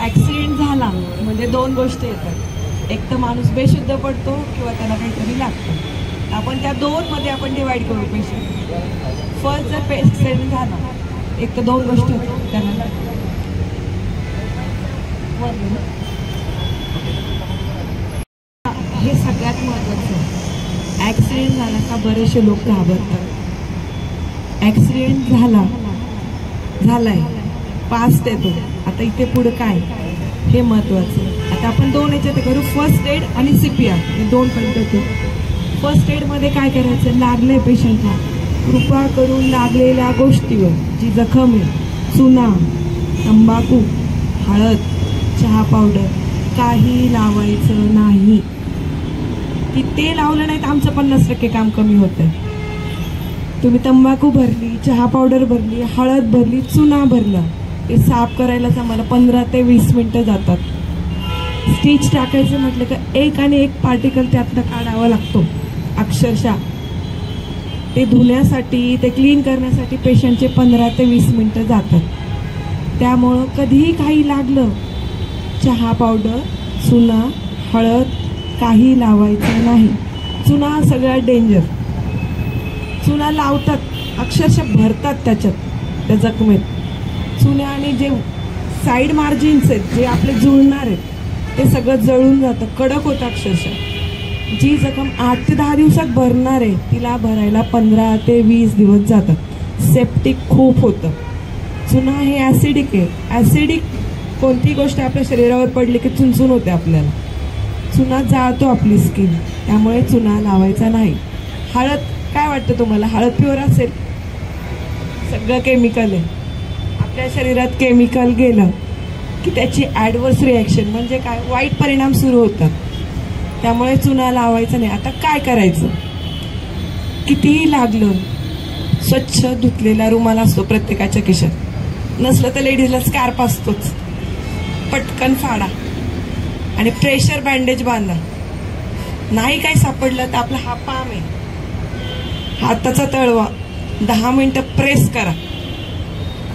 Accident झाला म्हणजे दोन गोष्टी येतात, एक तर माणूस बेशुद्ध पडतो किंवा त्याला काहीतरी लागतं. आपण त्या दोनमध्ये आपण डिवाइड करू पेशंट. फर्स्ट जर ॲक्सिडेंट झाला एक तर दोन गोष्टी होतात त्याला. हे सगळ्यात महत्त्वाचं. ॲक्सिडेंट झाला का बरेचसे लोक घाबरतात. ॲक्सिडेंट झालाय पास्ट येतो, आता इथे पुढे काय हे महत्त्वाचं. आता आपण दोन याच्यात करू, फर्स्ट एड आणि CPR हे दोन पद्धती. फर्स्ट एडमध्ये काय करायचं, लागलंय पेशंटला, कृपा करून लागलेल्या गोष्टीवर जी जखम आहे, चुना, तंबाखू, हळद, चहा पावडर काही लावायचं नाही. की ते लावलं नाही तर आमचं 50% काम कमी होतं. तुम्ही तंबाखू भरली, चहा पावडर भरली, हळद भरली, चुना भरला, हे साफ करायलाच आम्हाला 15 ते 20 मिनिटं जातात. स्टिच टाकायचं म्हटलं का एक आणि एक पार्टिकल त्यातनं काढावा लागतो अक्षरशः. ते धुण्यासाठी, ते क्लीन करण्यासाठी पेशंटचे 15 ते 20 मिनिटं जातात. त्यामुळं कधीही काही लागलं, चहा पावडर, चुना, हळद काही लावायचं नाही. चुना सगळ्यात डेंजर. चुना लावतात, अक्षरशः भरतात त्याच्यात, त्या जखमेत. चुन्याने जे साईड मार्जिन्स आहेत, जे आपले जुळणार आहेत, ते सगळं जळून जातं, कडक होतं अक्षरशः. जी जखम 8 ते 10 दिवसात भरणार आहे तिला भरायला 15 ते 20 दिवस जातात. सेप्टिक खूप होतं. चुना हे ॲसिडिक आहे. ॲसिडिक कोणती गोष्ट आपल्या शरीरावर पडली की चुनचुन होते आपल्याला. चुना जाळतो आपली स्किन, त्यामुळे चुना लावायचा नाही. हळद, काय वाटतं तुम्हाला, हळद प्युअर असेल? सगळं केमिकल आहे. आपल्या शरीरात केमिकल गेलं की त्याची ॲडवर्स रिॲक्शन म्हणजे काय, वाईट परिणाम सुरू होतात. त्यामुळे चुना लावायचं नाही. आता काय करायचं, कितीही लागलं, स्वच्छ धुतलेला रुमाल असतो प्रत्येकाच्या खिशात, नसलं तर लेडीजला स्कार्फ असतोच, पटकन फाडा आणि प्रेशर बँडेज बांधा. नाही काही सापडलं तर आपला हा पाम आहे, हाताचा तळवा 10 मिनिटं प्रेस करा.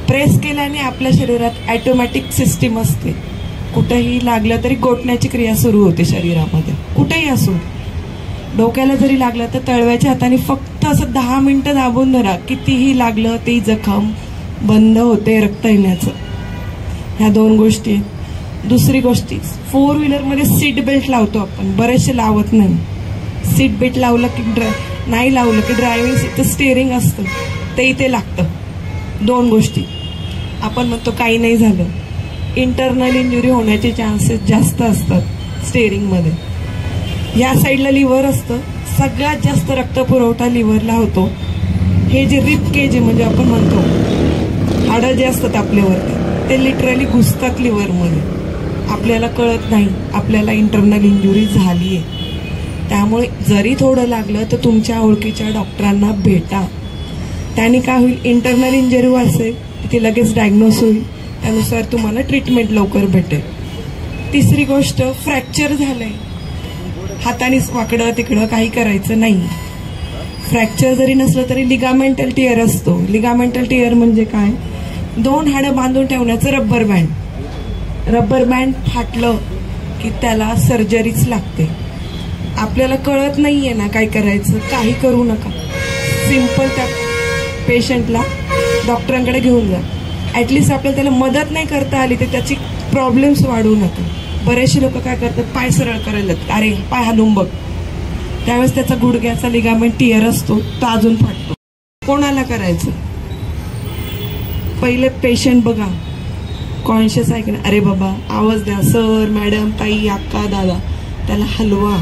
प्रेस केल्याने आपल्या शरीरात ॲटोमॅटिक सिस्टीम असते, कुठेही लागलं तरी गोठण्याची क्रिया सुरू होते शरीरामध्ये, कुठेही असो. डोक्याला जरी लागलं तर तळव्याच्या हाताने फक्त असं 10 मिनिटं दाबून धरा, कितीही लागलं ती जखम बंद होते रक्त येण्याचं. ह्या दोन गोष्टी. दुसरी गोष्टी, 4 व्हीलरमध्ये सीट बेल्ट लावतो आपण, बरेचसे लावत नाही. सीट बेल्ट लावलं की नाही लावलं की ड्रायव्हिंग सीटचं स्टेअरिंग असतं ते इथे लागतं. दोन गोष्टी. आपण म्हणतो काही नाही झालं, इंटरनल इंजुरी होण्याचे चान्सेस जास्त असतात स्टेअरिंगमध्ये. या साईडला लिव्हर असतं, सगळ्यात जास्त रक्तपुरवठा लिव्हरला होतो. हे जे रिब केज आहे म्हणजे आपण म्हणतो हाडं जे असतात आपल्यावरती, ते लिटरली घुसतात लिव्हरमध्ये, आपल्याला कळत नाही आपल्याला इंटरनल इंजुरी झाली आहे. त्यामुळे जरी थोडं लागलं तर तुमच्या ओळखीच्या डॉक्टरांना भेटा. त्याने काय होईल, इंटरनल इंजुरी असेल ती लगेच डायग्नोस होईल, त्यानुसार तुम्हाला ट्रीटमेंट लवकर भेटेल. तिसरी गोष्ट, फ्रॅक्चर झालंय, हाताने वाकडं तिकडं काही करायचं नाही. फ्रॅक्चर जरी नसलं तरी लिगामेंटल टिअर असतो. लिगामेंटल टिअर म्हणजे काय, 2 हाडं बांधून ठेवण्याचं रबर बँड. रबर बँड फाटलं की त्याला सर्जरीच लागते. आपल्याला कळत नाहीये ना काय करायचं, काही करू नका. सिंपल त्या पेशंटला डॉक्टरांकडे घेऊन जा. ॲटलिस्ट आपल्याला त्याला मदत नाही करता आली तर त्याची प्रॉब्लेम्स वाढवू नका. बरेचसे लोक काय करतात, पाय सरळ करायला, अरे पाय हलवून बघ, त्यावेळेस त्याचा गुडघ्याचा लिगामेंट टिअर असतो, तो अजून फाटतो. कोणाला करायचं, पहिले पेशंट बघा, कॉन्शियस आहे की नाही, अरे बाबा आवाज द्या, सर, मॅडम, ताई, अक्का, दादा, त्याला हलवा.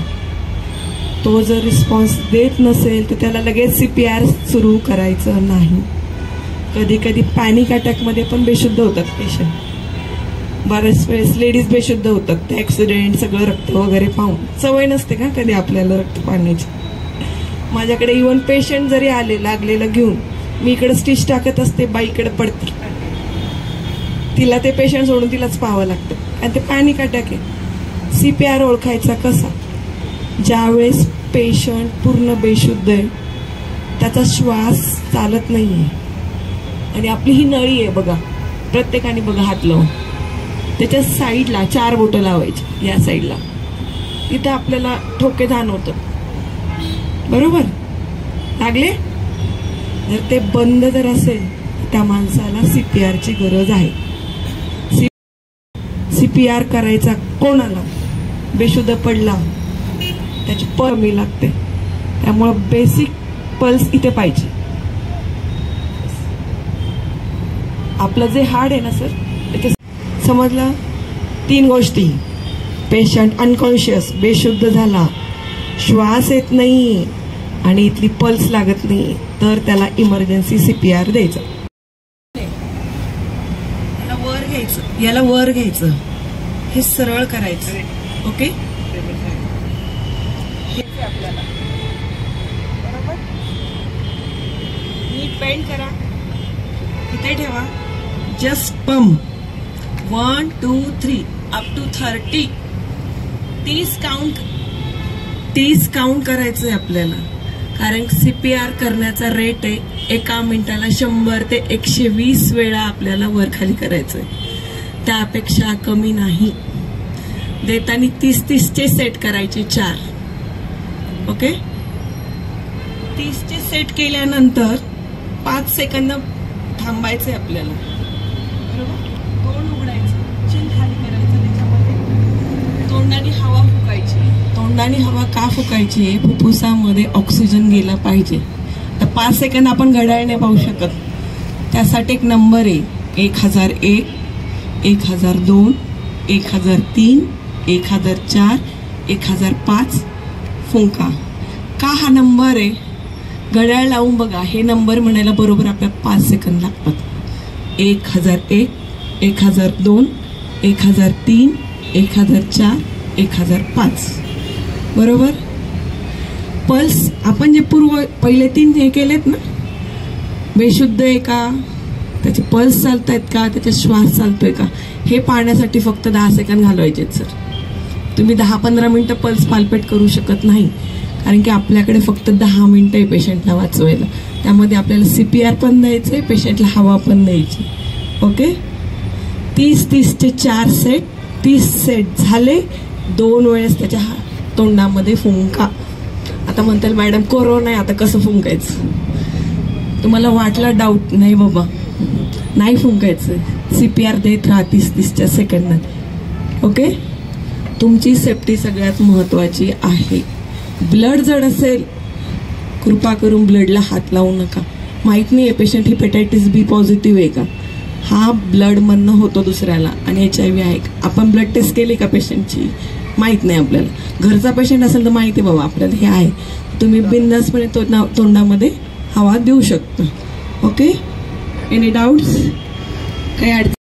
तो जर रिस्पॉन्स देत नसेल तर त्याला लगेच CPR सुरू करायचं नाही. कधी कधी पॅनिक अटॅकमध्ये पण बेशुद्ध होतात पेशंट. बऱ्याच वेळेस लेडीज बेशुद्ध होतात, ते ॲक्सिडेंट, सगळं रक्त वगैरे पाहून. सवय नसते का कधी आपल्याला रक्त पाहण्याची. माझ्याकडे इव्हन पेशंट जरी आले लागलेलं घेऊन, मी इकडे स्टिच टाकत असते, बाईकडे पडते, तिला ते पेशंट सोडून तिलाच पाहावं लागतं आणि ते पॅनिक अटॅक आहे. CPR ओळखायचा कसा, ज्यावेळेस पेशंट पूर्ण बेशुद्ध आहे, त्याचा श्वास चालत नाहीये आणि आपली ही नळी आहे बघा, प्रत्येकाने बघा हात लावून, त्याच्या साईडला 4 बोटं लावायची, या साईडला. तिथे आपल्याला ठोके जाणवतं, बरोबर? लागले? जर ते बंद जर असेल त्या माणसाला CPRची गरज आहे. CPR करायचा कोणाला? बेशुद्ध पडला, त्याची पल्स कमी लागते, त्यामुळं बेसिक पल्स इथे पाहिजे. आपलं जे हार्ट आहे ना सर, त्याच्या समजलं? 3 गोष्टी. पेशंट अनकॉन्शियस, बेशुद्ध झाला, श्वास येत नाही आणि इथली पल्स लागत नाही, तर त्याला इमर्जन्सी CPR द्यायचं. याला वर घ्यायचं, याला वर घ्यायचं, हे सरळ करायचं. ओके, हेच आपल्याला बरोबर. नीट बेंड करा, इथे ठेवा. Just pump 1 2 3 up to 30. 30 count करायचंय आपल्याला, कारण CPR करण्याचा रेट आहे एका मिनिटाला 100 ते 120 वेळा आपल्याला वर खाली करायचंय, त्यापेक्षा कमी नाही. देताना 30-30चे सेट करायचे 4. ओके, 30चे सेट केल्यानंतर 5 सेकंद थांबायचे आपल्याला, बरोबर? तोंड उघडायचं, चिन खाली करायचं, त्याच्यामध्ये तोंडाने हवा फुकायची. तोंडाने हवा का फुकायची? फुफ्फुसामध्ये ऑक्सिजन गेला पाहिजे. तर 5 सेकंद आपण घड्याळ नाही पाहू शकत, त्यासाठी एक नंबर आहे 1001, 1002, 1003, 1004, 1005 फुंका. का हा नंबर आहे? घड्याळ लावून बघा, हे नंबर म्हणायला बरोबर आपल्याला 5 सेकंद लागतात. 1001, 1002, 1003, 1004, 1005 बरोबर. पल्स आपण जे पहिले 3 हे केलेत ना, बेशुद्ध आहे का, त्याचे पल्स चालतायत का, त्याचा श्वास चालतोय का, हे पाहण्यासाठी फक्त 10 सेकंद घालवायचे सर. तुम्ही 10-15 मिनिटं पल्स पाल्पेट करू शकत नाही, कारण की आपल्याकडे फक्त 10 मिनिटं आहे पेशंटला वाचवायला. त्यामध्ये आपल्याला CPR पण द्यायचंय, पेशंटला हवा पण द्यायची. Okay, 30-30चे 4 set. 30 सेट झाले, 2 वेळेस त्याच्या तोंडामध्ये फुंका. आता म्हणताल मॅडम कोरोना आहे, आता कसं फुंकायचं? तुम्हाला वाटला डाऊट? नाही बाबा, नाही फुंकायचं. CPR देत राहा 30-30च्या सेकंदात. ओके, तुमची सेफ्टी सगळ्यात महत्वाची आहे. ब्लड जड असेल, कृपा करून ब्लडला हात लावू नका. माहित नाही आहे पेशंट हेपेटायटिस B पॉझिटिव्ह आहे का, हा ब्लड मधनं होतो दुसऱ्याला, आणि HIV आहे. आपण ब्लड टेस्ट केली का पेशंटची? माहित नाही आपल्याला. घरचा पेशंट असेल तर माहिती बाबा आपल्याला हे आहे, तुम्ही बिनधास्तपणे तोंडामध्ये हवा देऊ शकता. Okay, any doubts? काही अडचण?